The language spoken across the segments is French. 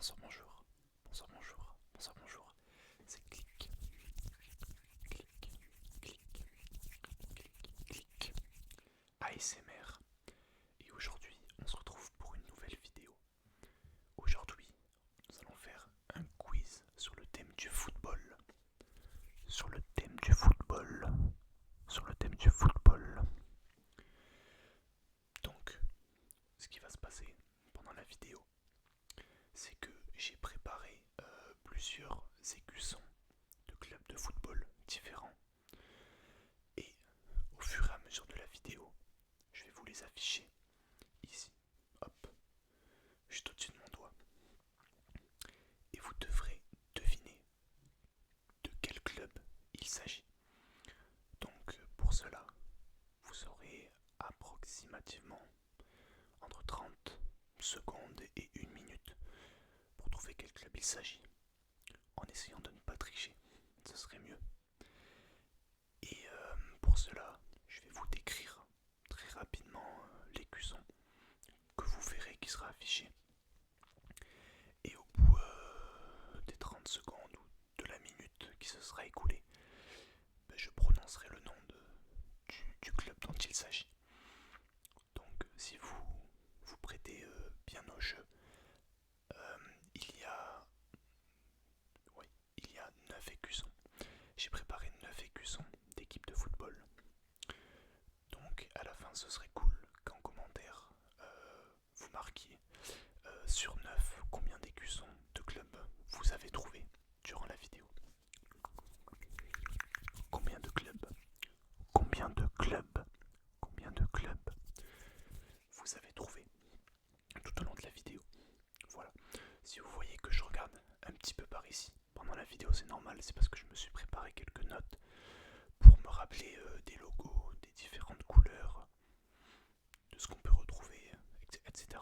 bonsoir, bonjour, bonsoir, bonjour, bonsoir, bonjour. C'est clic, clic, clic, clic, ASMR. Et aujourd'hui, on se retrouve pour une nouvelle vidéo. Aujourd'hui, nous allons faire un quiz sur le thème du football. Sur le thème du football. Sur le thème du football. Donc, ce qui va se passer pendant la vidéo, c'est que j'ai préparé plusieurs écussons de clubs de football différents. Et au fur et à mesure de la vidéo, je vais vous les afficher ici, hop, juste au-dessus de mon doigt. Et vous devrez deviner de quel club il s'agit. Donc pour cela, vous aurez approximativement entre 30 secondes et 1 minute pour trouver quel club il s'agit, en essayant de ne pas tricher, ce serait mieux. Et pour cela, je vais vous décrire très rapidement l'écusson que vous verrez qui sera affiché. Et au bout des 30 secondes ou de la minute qui se sera écoulée, je prononcerai le nom du club dont il s'agit. Donc si vous vous prêtez bien au jeu, il y a, oui, il y a 9 écussons. J'ai préparé 9 écussons d'équipe de football. Donc à la fin ce serait cool qu'en commentaire vous marquiez sur 9 combien d'écussons de clubs vous avez trouvé durant la vidéo. Combien de clubs Combien de clubs Combien de clubs vous avez trouvé tout au long de la vidéo. Voilà. Si vous voyez que je regarde un petit peu par ici pendant la vidéo, c'est normal, c'est parce que je me suis préparé quelques notes pour me rappeler des logos, des différentes couleurs, de ce qu'on peut retrouver, etc.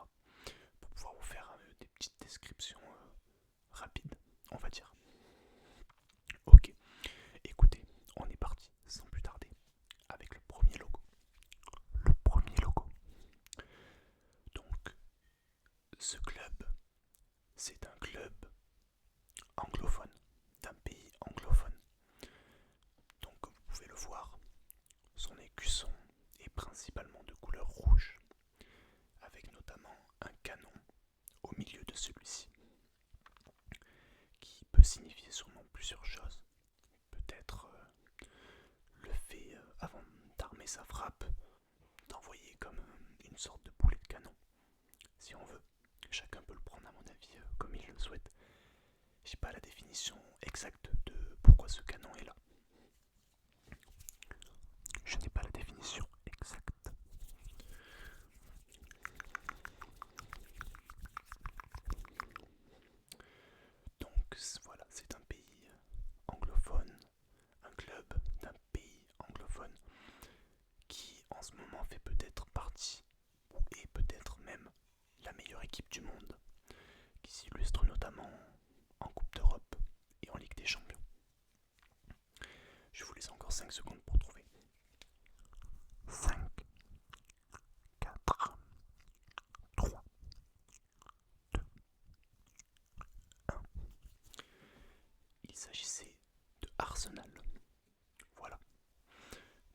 Pour pouvoir vous faire des petites descriptions rapides, on va dire. Ok, écoutez, on est parti sans plus tarder avec le premier logo. Le premier logo. Donc, ce club, c'est un club anglophone, d'un pays anglophone. Donc, comme vous pouvez le voir, son écusson est principalement de couleur rouge, avec notamment un canon au milieu de celui-ci, qui peut signifier sûrement plusieurs choses. Peut-être le fait, avant d'armer sa frappe, d'envoyer comme une sorte de boulet de canon, si on veut. Chacun peut le prendre à mon avis comme il le souhaite. J'ai pas la définition exacte de pourquoi ce canon est là. Je n'ai pas la définition exacte. Donc voilà, c'est un pays anglophone, un club d'un pays anglophone qui en ce moment fait peut-être partie, ou est peut-être même la meilleure équipe du monde, qui s'illustre notamment en Coupe d'Europe et en Ligue des Champions. Je vous laisse encore 5 secondes pour trouver. 5, 4, 3, 2, 1. Il s'agissait de Arsenal. Voilà,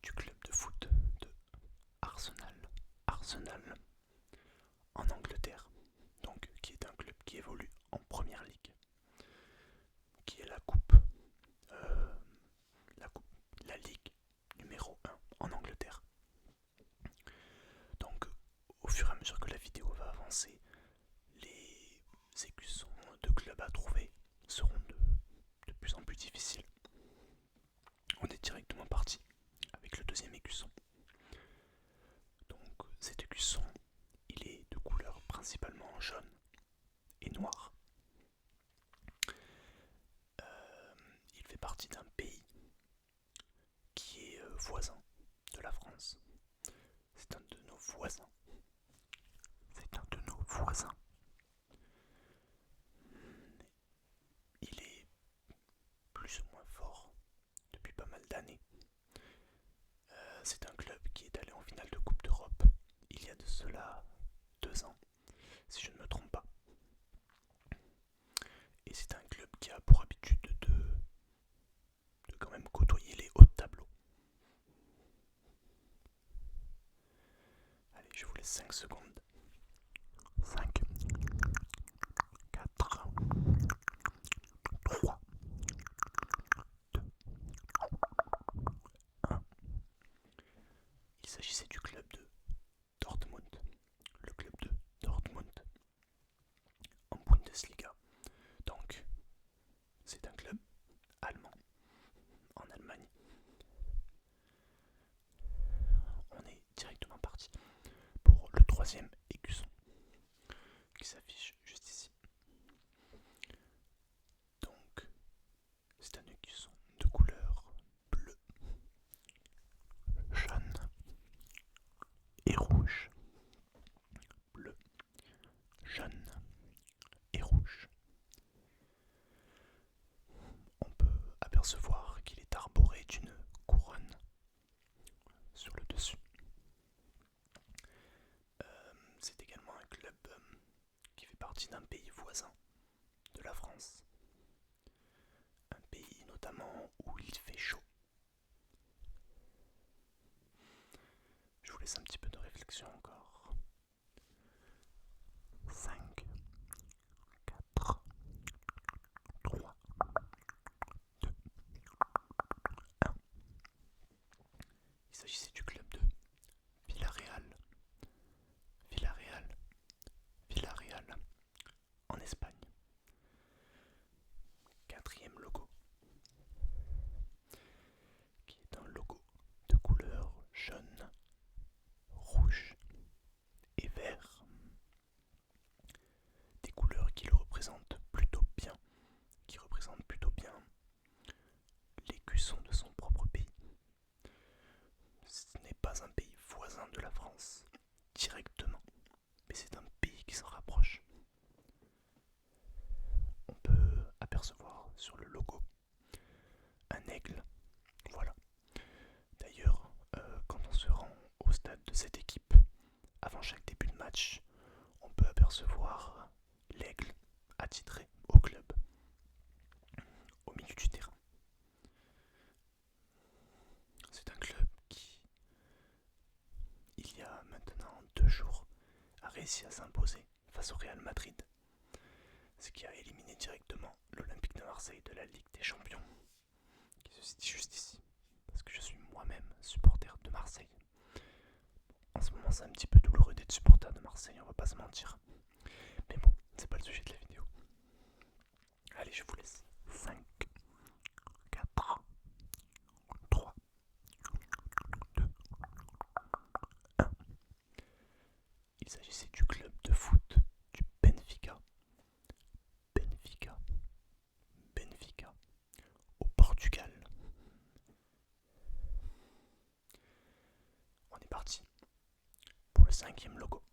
du club de foot de Arsenal. Arsenal en Angleterre, donc qui est un club qui évolue en première ligue, qui est euh, la ligue numéro 1 en Angleterre. Donc au fur et à mesure que la vidéo va avancer, les écussons de club à trouver seront de plus en plus difficiles. On est directement parti avec le deuxième écusson. Donc cet écusson, il est de couleur principalement jaune et noir. Il fait partie d'un pays qui est voisin de la France. C'est un de nos voisins. C'est un de nos voisins. Il est plus ou moins fort depuis pas mal d'années. C'est un club qui est allé en finale de Coupe d'Europe il y a de cela 2 ans, si je ne me trompe pas. 5 secondes. 5, 4, 3, 2, 1. Il s'agissait du club de Dortmund. Le club de Dortmund en Bundesliga. Donc, c'est un club allemand en Allemagne. On est directement parti pour le troisième écusson qui s'affiche juste ici. Donc, c'est un écusson de couleur bleue, jaune et rouge. Bleu, jaune et rouge. On peut apercevoir qu'il est arboré d'une couronne sur le dessus. C'est également un club qui fait partie d'un pays voisin de la France. Un pays notamment où il fait chaud. Je vous laisse un petit peu de réflexion encore. 5, 4, 3, 2, 1. Il s'agissait du club de Villarreal. Villarreal. Villarreal en Espagne. Quatrième logo, qui est un logo de couleur jaune, rouge et vert. Des couleurs qui le représentent plutôt bien, qui représentent plutôt bien l'écusson de son propre pays. Ce n'est pas un pays voisin de la France directement, mais c'est un pays qui s'en rapproche. On peut apercevoir sur le logo un aigle. Voilà. D'ailleurs, quand on se rend au stade de cette équipe, avant chaque début de match, on peut apercevoir l'aigle attitré au club, au milieu du terrain. C'est un club qui, il y a maintenant 2 jours, a réussi à s'imposer face au Real Madrid, ce qui a éliminé directement l'Olympique de Marseille de la Ligue des Champions, qui se situe juste ici, parce que je suis moi-même supporter de Marseille. En ce moment, c'est un petit peu douloureux d'être supporter de Marseille, on va pas se mentir. Mais bon, c'est pas le sujet de la vidéo. Allez, je vous laisse. 5, 4, 3, 2, 1. Il s'agissait du club de foot du Benfica. Benfica. Benfica. Au Portugal. On est parti pour le 5e logo.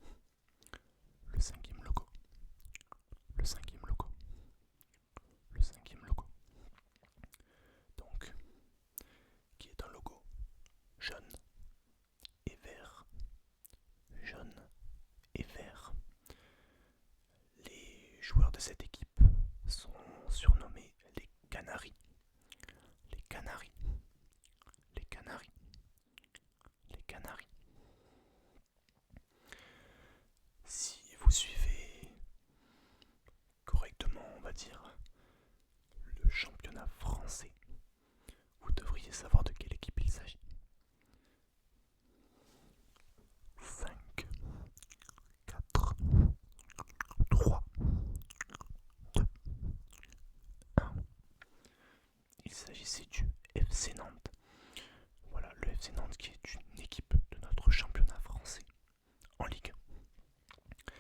Le 5e logo. Le 5e logo. Le 5e logo. Donc, qui est un logo jaune et vert. Jaune et vert. Les joueurs de cette équipe sont surnommés les Canaries. Les Canaries. Les Canaries. Les Canaries. Si vous suivez correctement, on va dire, le championnat français, vous devriez savoir de quelle équipe il s'agit. 5, 4, 3, 2, 1. Il s'agissait du FC Nantes. Voilà, le FC Nantes qui est une équipe de notre championnat français en Ligue 1,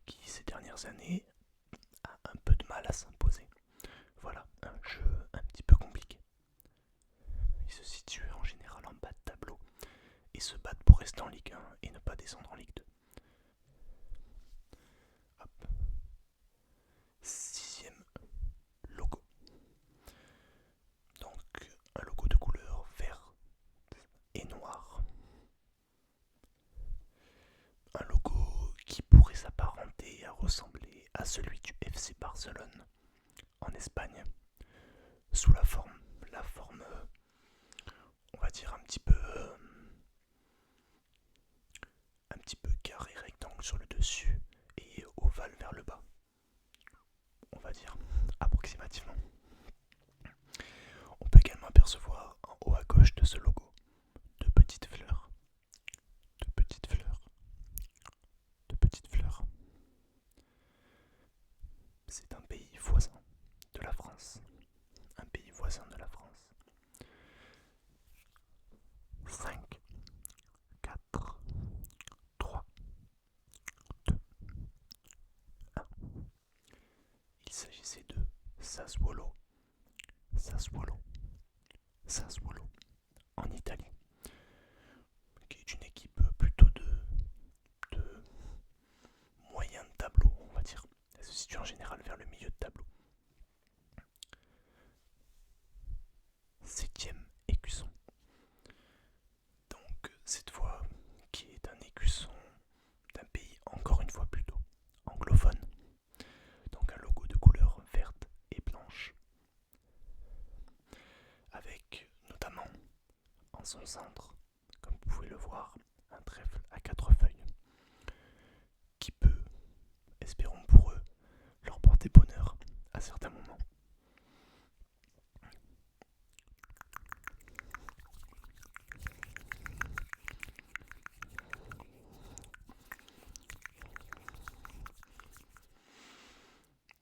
qui ces dernières années a un peu de mal à s'imposer. Voilà, un jeu un petit peu compliqué. Ils se situent en général en bas de tableau et se battent pour rester en Ligue 1 et ne pas descendre en Ligue 2. Hop. 6e logo. Donc un logo de couleur vert et noir. Un logo qui pourrait s'apparenter à ressembler à celui du FC Barcelone en Espagne, sous la forme, on va dire un petit peu carré c'est un pays voisin de la France. Un pays voisin de la France. 5, 4, 3, 2, 1. Il s'agissait de Sassuolo. Sassuolo. Sassuolo. En Italie. Qui est une équipe plutôt de moyen de tableau, on va dire. Elle se situe en général vers le milieu de tableau. 7ème écusson. Donc cette fois, qui est un écusson d'un pays encore une fois plutôt anglophone. Donc un logo de couleur verte et blanche. Avec notamment en son centre, comme vous pouvez le voir, un trèfle à 4 feuilles qui peut, espérons pour eux, leur porter bonheur à certains moments.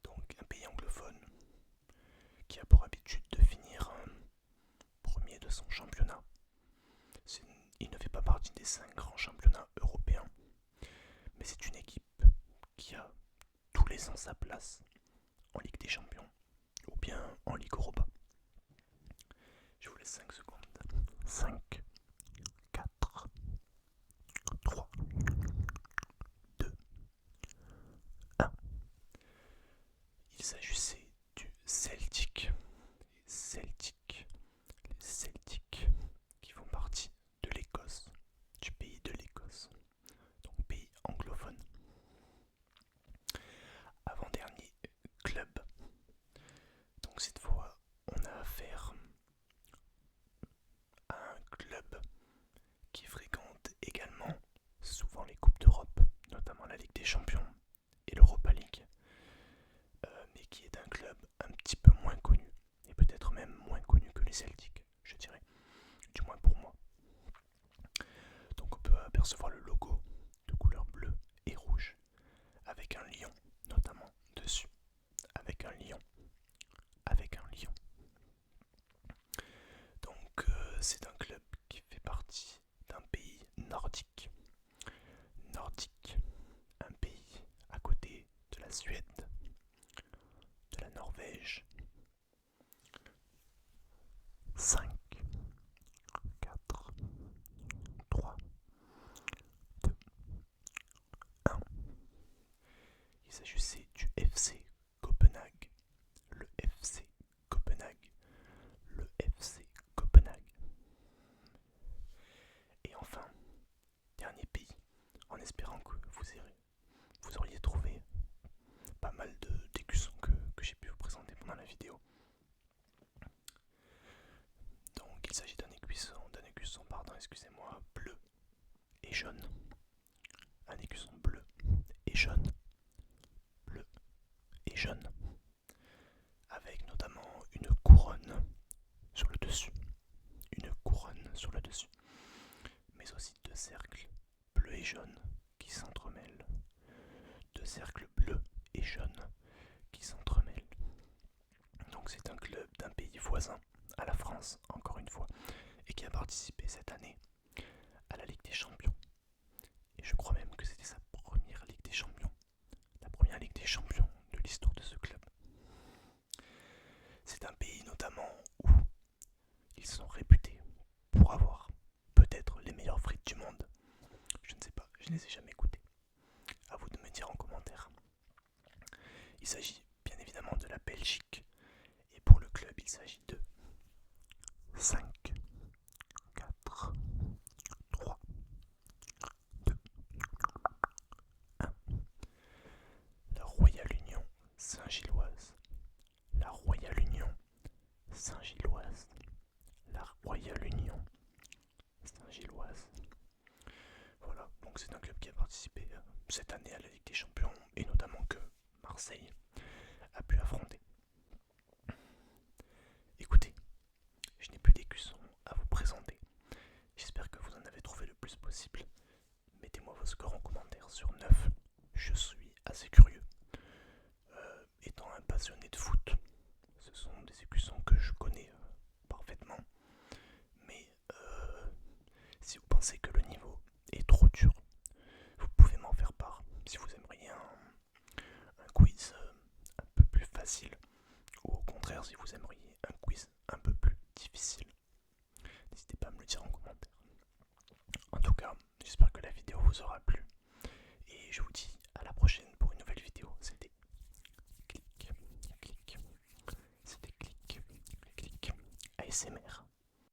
Donc un pays anglophone qui a pour habitude de finir premier de son championnat. Il ne fait pas partie des 5 grands championnats européens, mais c'est une équipe qui a tous les ans sa place en Ligue des Champions ou bien en Ligue Europa. Je vous laisse 5 secondes. 5, 4, 3, 2, 1. Il s'agissait du Celtic. Les Celtics qui font partie de l'Écosse, du pays de l'Écosse, donc pays anglophone. Avant-dernier club. Donc cette fois, on a affaire à un club qui fréquente également souvent les Coupes d'Europe, notamment la Ligue des Champions et l'Europa League, mais qui est un club un petit peu moins connu, et peut-être même moins connu que les Celtics, je dirais, du moins pour moi. Donc on peut apercevoir le logo de couleur bleue et rouge, avec un lion notamment dessus, avec un lion. Donc c'est un club qui fait partie d'un pays nordique. Un pays à côté de la Suède, de la Norvège. 5, 4, 3, 2, 1. Il s'agissait du FC Copenhague. Le FC Copenhague. Le FC Copenhague. Et enfin, dernier pays, en espérant que vous auriez trouvé pas mal d'écussons que j'ai pu vous présenter pendant la vidéo. Donc il s'agit d'un écusson, bleu et jaune. Un écusson bleu et jaune. Avec notamment une couronne sur le dessus. Mais aussi 2 cercles bleus et jaunes qui s'entremêlent. 2 cercles bleus et jaunes qui s'entremêlent. Donc c'est un club d'un pays voisin à la France, encore une fois, et qui a participé cette année à la Ligue des Champions. Et je crois même que c'était sa première Ligue des Champions. La première Ligue des Champions de l'histoire de ce club. C'est un pays notamment où ils sont réputés pour avoir peut-être les meilleures frites du monde. Je ne sais pas, je ne les ai jamais goûtées. À vous de me dire en commentaire. Il s'agit bien évidemment de la Belgique. Et pour le club, il s'agit de 5, 4, 3, 2, 1. La Royale Union Saint-Gilloise. La Royale Union Saint-Gilloise. La Royale Union Saint-Gilloise. Voilà, donc c'est un club qui a participé cette année à la Ligue des Champions et notamment que Marseille a pu affronter. Écoutez, je n'ai plus d'écussons à vous présenter. J'espère que vous en avez trouvé le plus possible. Mettez-moi vos scores en commentaire sur 9. Je suis assez curieux. Étant facile, ou au contraire si vous aimeriez un quiz un peu plus difficile. N'hésitez pas à me le dire en commentaire. En tout cas, j'espère que la vidéo vous aura plu. Et je vous dis à la prochaine pour une nouvelle vidéo. C'était Clic, Clic. C'était Clic, Clic, ASMR.